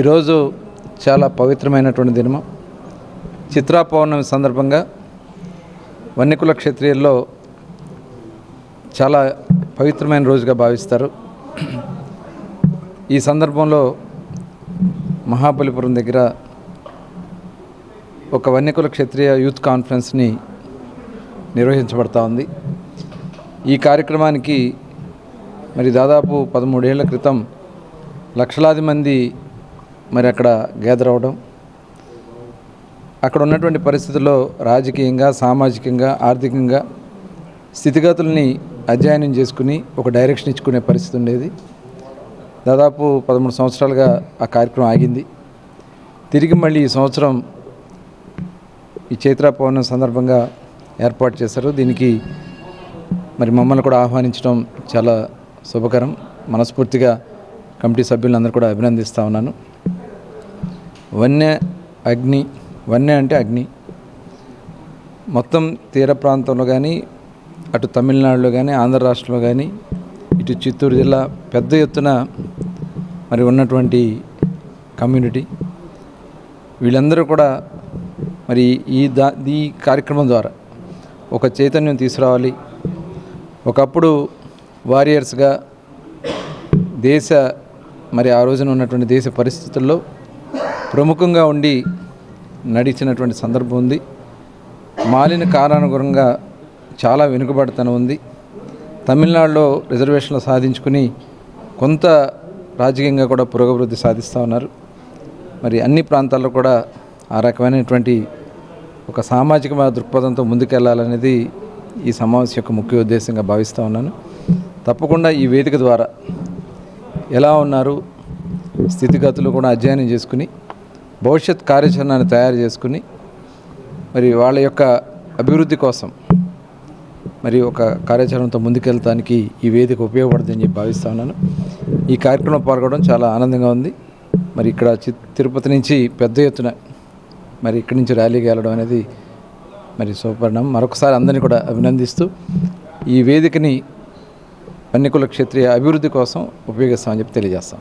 ఈరోజు చాలా పవిత్రమైనటువంటి దినము. చిత్రా పౌర్ణమి సందర్భంగా వన్యకుల క్షత్రియుల్లో చాలా పవిత్రమైన రోజుగా భావిస్తారు. ఈ సందర్భంలో మహాబలిపురం దగ్గర ఒక వన్యకుల క్షత్రియ యూత్ కాన్ఫరెన్స్ని నిర్వహించబడతా ఉంది. ఈ కార్యక్రమానికి మరి దాదాపు 13 ఏళ్ల క్రితం లక్షలాది మంది అక్కడ గ్యాదర్ అవ్వడం, అక్కడ ఉన్నటువంటి పరిస్థితుల్లో రాజకీయంగా, సామాజికంగా, ఆర్థికంగా స్థితిగతుల్ని అధ్యయనం చేసుకుని ఒక డైరెక్షన్ ఇచ్చుకునే పరిస్థితి ఉండేది. దాదాపు 13 సంవత్సరాలుగా ఆ కార్యక్రమం ఆగింది. తిరిగి మళ్ళీ ఈ సంవత్సరం ఈ చైత్ర పౌర్ణమి సందర్భంగా ఏర్పాటు చేశారు. దీనికి మరి మమ్మల్ని కూడా ఆహ్వానించడం చాలా శుభకరం. మనస్ఫూర్తిగా కమిటీ సభ్యులందరూ కూడా అభినందిస్తూ ఉన్నాను. వన్య అంటే అగ్ని మొత్తం తీర ప్రాంతంలో కానీ, అటు తమిళనాడులో కానీ, ఆంధ్ర రాష్ట్రంలో కానీ, ఇటు చిత్తూరు జిల్లా పెద్ద ఎత్తున మరి ఉన్నటువంటి కమ్యూనిటీ వీళ్ళందరూ కూడా మరి ఈ కార్యక్రమం ద్వారా ఒక చైతన్యం తీసుకురావాలి. ఒకప్పుడు వారియర్స్గా మరి ఆ రోజున ఉన్నటువంటి దేశ పరిస్థితుల్లో ప్రముఖంగా ఉండి నడిచినటువంటి సందర్భం ఉంది. మాలిన కారణానుగుణంగా చాలా వెనుకబడితనం ఉంది. తమిళనాడులో రిజర్వేషన్లు సాధించుకుని కొంత రాజకీయంగా కూడా పురోగభివృద్ధి సాధిస్తూ ఉన్నారు. మరి అన్ని ప్రాంతాల్లో కూడా ఆ రకమైనటువంటి ఒక సామాజిక దృక్పథంతో ముందుకెళ్లాలనేది ఈ సమావేశం యొక్క ముఖ్య ఉద్దేశంగా భావిస్తూ ఉన్నాను. తప్పకుండా ఈ వేదిక ద్వారా ఎలా ఉన్నారు స్థితిగతులు కూడా అధ్యయనం చేసుకుని భవిష్యత్ కార్యాచరణను తయారు చేసుకుని మరి వాళ్ళ యొక్క అభివృద్ధి కోసం మరి ఒక కార్యాచరణతో ముందుకెళ్తానికి ఈ వేదిక ఉపయోగపడుతుందని చెప్పి భావిస్తూ ఉన్నాను. ఈ కార్యక్రమంలో పాల్గొనడం చాలా ఆనందంగా ఉంది. మరి ఇక్కడ తిరుపతి నుంచి పెద్ద ఎత్తున మరి ఇక్కడి నుంచి ర్యాలీకి వెళ్ళడం అనేది మరి శుభపరిణామం. మరొకసారి అందరినీ కూడా అభినందిస్తూ ఈ వేదికని వన్యకుల క్షత్రియ అభివృద్ధి కోసం ఉపయోగిస్తామని చెప్పి తెలియజేస్తాం.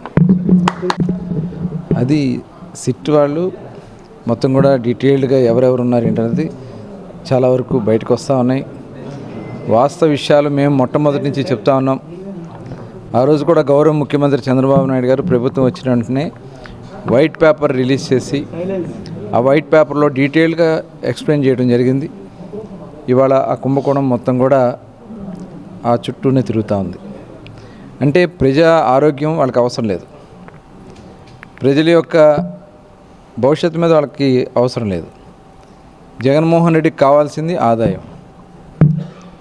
అది సిట్ వాళ్ళు మొత్తం కూడా డీటెయిల్డ్గా ఎవరెవరు ఉన్నారు ఏంటనేది చాలా వరకు బయటకు వస్తూ ఉన్నాయి. వాస్తవ విషయాలు మేము మొట్టమొదటి నుంచి చెప్తా ఉన్నాం. ఆ రోజు కూడా గౌరవ ముఖ్యమంత్రి చంద్రబాబు నాయుడు గారు ప్రభుత్వం వచ్చిన వెంటనే వైట్ పేపర్ రిలీజ్ చేసి ఆ వైట్ పేపర్లో డీటెయిల్గా ఎక్స్ప్లెయిన్ చేయడం జరిగింది. ఇవాళ ఆ కుంభకోణం మొత్తం కూడా ఆ చుట్టూనే తిరుగుతూ ఉంది. అంటే ప్రజా ఆరోగ్యం వాళ్ళకి అవసరం లేదు, ప్రజల యొక్క భవిష్యత్తు మీద వాళ్ళకి అవసరం లేదు. జగన్మోహన్ రెడ్డికి కావాల్సింది ఆదాయం.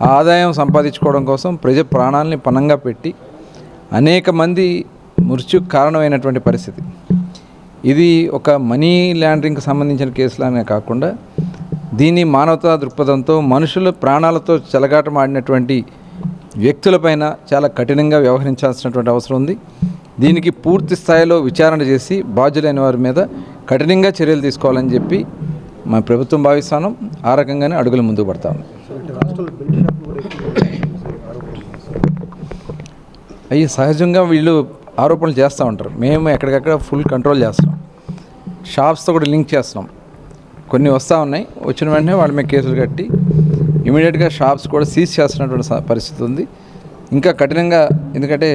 ఆ ఆదాయం సంపాదించుకోవడం కోసం ప్రజా ప్రాణాలని పణంగా పెట్టి అనేక మంది మృత్యుకు కారణమైనటువంటి పరిస్థితి. ఇది ఒక మనీ లాండరింగ్కి సంబంధించిన కేసులనే కాకుండా దీన్ని మానవతా దృక్పథంతో మనుషుల ప్రాణాలతో చెలగాటమాడినటువంటి వ్యక్తులపైన చాలా కఠినంగా వ్యవహరించాల్సినటువంటి అవసరం ఉంది. దీనికి పూర్తి స్థాయిలో విచారణ చేసి బాధ్యులైన వారి మీద కఠినంగా చర్యలు తీసుకోవాలని చెప్పి మా ప్రభుత్వం భావిస్తాను. ఆ రకంగానే అడుగులు ముందుకు పడతాను. అవి సహజంగా వీళ్ళు ఆరోపణలు చేస్తూ ఉంటారు. మేము ఎక్కడికక్కడ ఫుల్ కంట్రోల్ చేస్తున్నాం. షాప్స్తో కూడా లింక్ చేస్తున్నాం. కొన్ని వస్తూ ఉన్నాయి, వచ్చిన వెంటనే వాళ్ళ మీద కేసులు కట్టి ఇమీడియట్గా షాప్స్ కూడా సీజ్ చేస్తున్నటువంటి పరిస్థితి ఉంది. ఇంకా కఠినంగా, ఎందుకంటే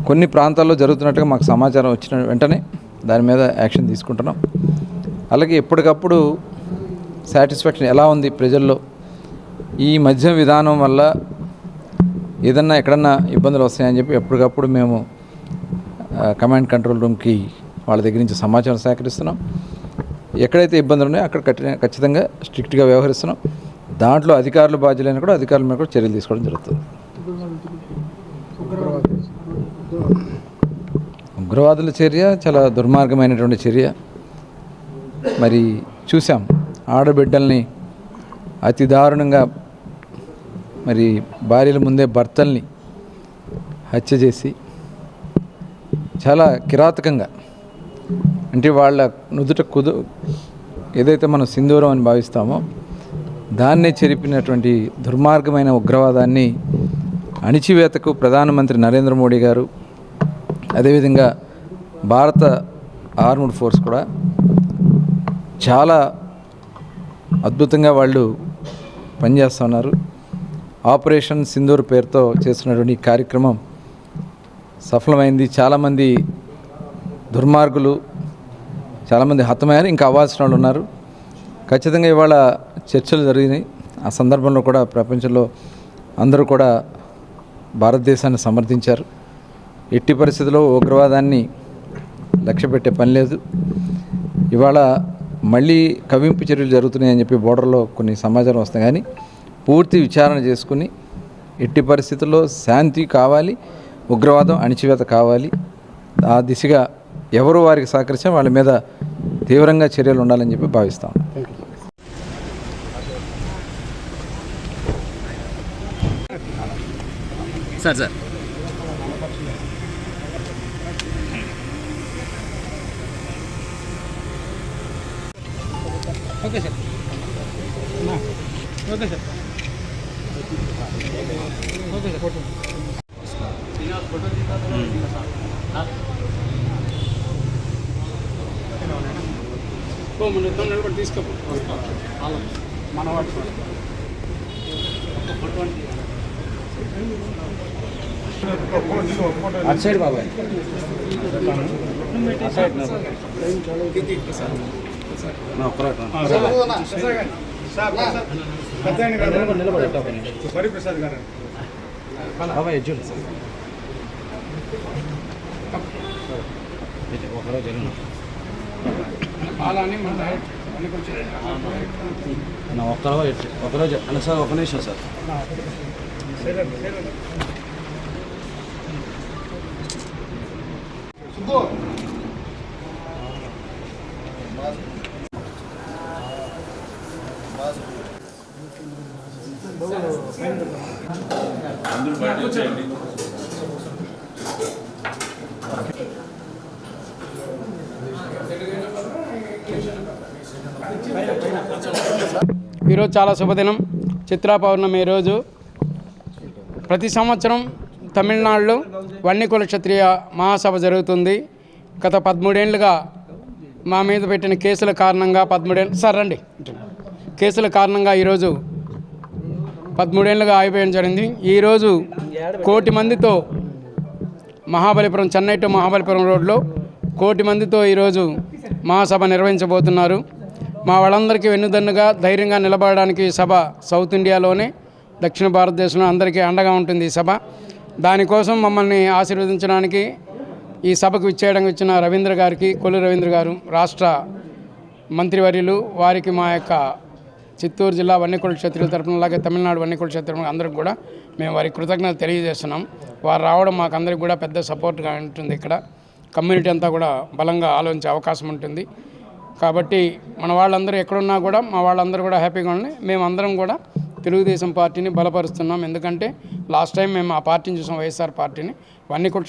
కొన్ని ప్రాంతాల్లో జరుగుతున్నట్టుగా మాకు సమాచారం వచ్చిన వెంటనే దాని మీద యాక్షన్ తీసుకుంటున్నాం. అలాగే ఎప్పటికప్పుడు సాటిస్ఫాక్షన్ ఎలా ఉంది ప్రజల్లో, ఈ మధ్య విధానం వల్ల ఏదన్నా ఎక్కడన్నా ఇబ్బందులు వస్తాయని చెప్పి ఎప్పటికప్పుడు మేము కమాండ్ కంట్రోల్ రూమ్కి వాళ్ళ దగ్గర నుంచి సమాచారం సేకరిస్తున్నాం. ఎక్కడైతే ఇబ్బందులు ఉన్నాయో అక్కడ ఖచ్చితంగా స్ట్రిక్ట్గా వ్యవహరిస్తున్నాం. దాంట్లో అధికారులు బాధ్యులైన కూడా అధికారుల మీద కూడా చర్యలు తీసుకోవడం జరుగుతుంది. ఉగ్రవాదుల చర్య చాలా దుర్మార్గమైనటువంటి చర్య. మరి చూసాం, ఆడబిడ్డల్ని అతి దారుణంగా మరి భార్యల ముందే భర్తల్ని హత్య చేసి చాలా కిరాతకంగా, అంటే వాళ్ళ నుదుట ఏదైతే మనం సింధూరం అని భావిస్తామో దాన్నే చెరిపినటువంటి దుర్మార్గమైన ఉగ్రవాదాన్ని అణిచివేతకు ప్రధానమంత్రి నరేంద్ర మోడీ గారు, అదేవిధంగా భారత ఆర్మ్డ్ ఫోర్స్ కూడా చాలా అద్భుతంగా వాళ్ళు పనిచేస్తున్నారు. ఆపరేషన్ సింధూర్ పేరుతో చేస్తున్నటువంటి ఈ కార్యక్రమం సఫలమైంది. చాలామంది దుర్మార్గులు చాలామంది హతమయ్యారు, ఇంకా అవ్వాల్సిన వాళ్ళు ఉన్నారు. ఖచ్చితంగా ఇవాళ చర్చలు జరిగినాయి. ఆ సందర్భంలో కూడా ప్రపంచంలో అందరూ కూడా భారతదేశాన్ని సమర్థించారు. ఎట్టి పరిస్థితుల్లో ఉగ్రవాదాన్ని లక్ష్యపెట్టే పని లేదు. ఇవాళ మళ్ళీ కవింపు చర్యలు జరుగుతున్నాయని చెప్పి బోర్డర్లో కొన్ని సమాచారం వస్తాయి, కానీ పూర్తి విచారణ చేసుకుని ఎట్టి పరిస్థితుల్లో శాంతి కావాలి, ఉగ్రవాదం అణిచివేత కావాలి. ఆ దిశగా ఎవరు వారికి సహకరించినా వాళ్ళ మీద తీవ్రంగా చర్యలు ఉండాలని చెప్పి భావిస్తాం. Sir okay sir okay sir okay sir photo మన నిలబడి తీసుకో మన అటు సైడ్ బాబాయ్ హరిప్రసాద్ గారు బాబాయ్ చూడు ఒకరోజు ఒకరోజు అన్న సార్ ఒక నిమిషం సార్. ఈరోజు చాలా శుభదినం, చిత్రా పౌర్ణమి. ఈరోజు ప్రతి సంవత్సరం తమిళనాడులో వన్నికుల క్షత్రియ మహాసభ జరుగుతుంది. గత 13 ఏళ్ళుగా మా మీద పెట్టిన కేసుల కారణంగా కేసుల కారణంగా ఈరోజు 13 ఏళ్ళుగా ఆగిపోయడం జరిగింది. ఈరోజు 1 కోటి మందితో మహాబలిపురం, చెన్నై టు మహాబలిపురం రోడ్లో 1 కోటి మందితో ఈరోజు మహాసభ నిర్వహించబోతున్నారు. మా వాళ్ళందరికీ వెన్నుదన్నుగా ధైర్యంగా నిలబడడానికి సభ సౌత్ ఇండియాలోనే, దక్షిణ భారతదేశంలో అందరికీ అండగా ఉంటుంది ఈ సభ. దానికోసం మమ్మల్ని ఆశీర్వదించడానికి ఈ సభకు ఇచ్చేయడానికి వచ్చిన రవీంద్ర గారికి, కొల్లు రవీంద్ర గారు రాష్ట్ర మంత్రివర్యులు, వారికి మా యొక్క చిత్తూరు జిల్లా వన్నికుల క్షత్రియుల తరఫున, అలాగే తమిళనాడు వన్నికుల క్షత్రియుల అందరికి కూడా మేము వారికి కృతజ్ఞతలు తెలియజేస్తున్నాం. వారు రావడం మాకు అందరికి కూడా పెద్ద సపోర్ట్గా ఉంటుంది. ఇక్కడ కమ్యూనిటీ అంతా కూడా బలంగా ఆలోచించే అవకాశం ఉంటుంది. కాబట్టి మన వాళ్ళందరూ ఎక్కడున్నా కూడా మా వాళ్ళందరూ కూడా హ్యాపీగా ఉన్నాయి. మేమందరం కూడా తెలుగుదేశం పార్టీని బలపరుస్తున్నాం. ఎందుకంటే లాస్ట్ టైం మేము ఆ పార్టీని చూసాం, వైఎస్ఆర్ పార్టీని. వన్నికుల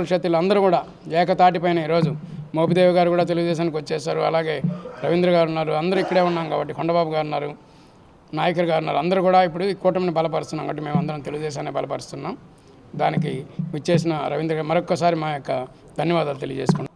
క్షత్రియులు అందరూ కూడా ఏకతాటిపైన ఈరోజు మోపిదేవి గారు కూడా తెలుగుదేశానికి వచ్చేసారు, అలాగే రవీంద్ర గారు ఉన్నారు, అందరూ ఇక్కడే ఉన్నాం కాబట్టి, కొండబాబు గారు ఉన్నారు, నాయకర్ గారు ఉన్నారు, అందరూ కూడా ఇప్పుడు ఈ కూటమిని బలపరుస్తున్నాం. కాబట్టి మేము అందరం తెలుగుదేశాన్ని బలపరుస్తున్నాం. దానికి విచ్చేసిన రవీంద్ర గారు మరొక్కసారి మా యొక్క ధన్యవాదాలు తెలియజేసుకున్నాం.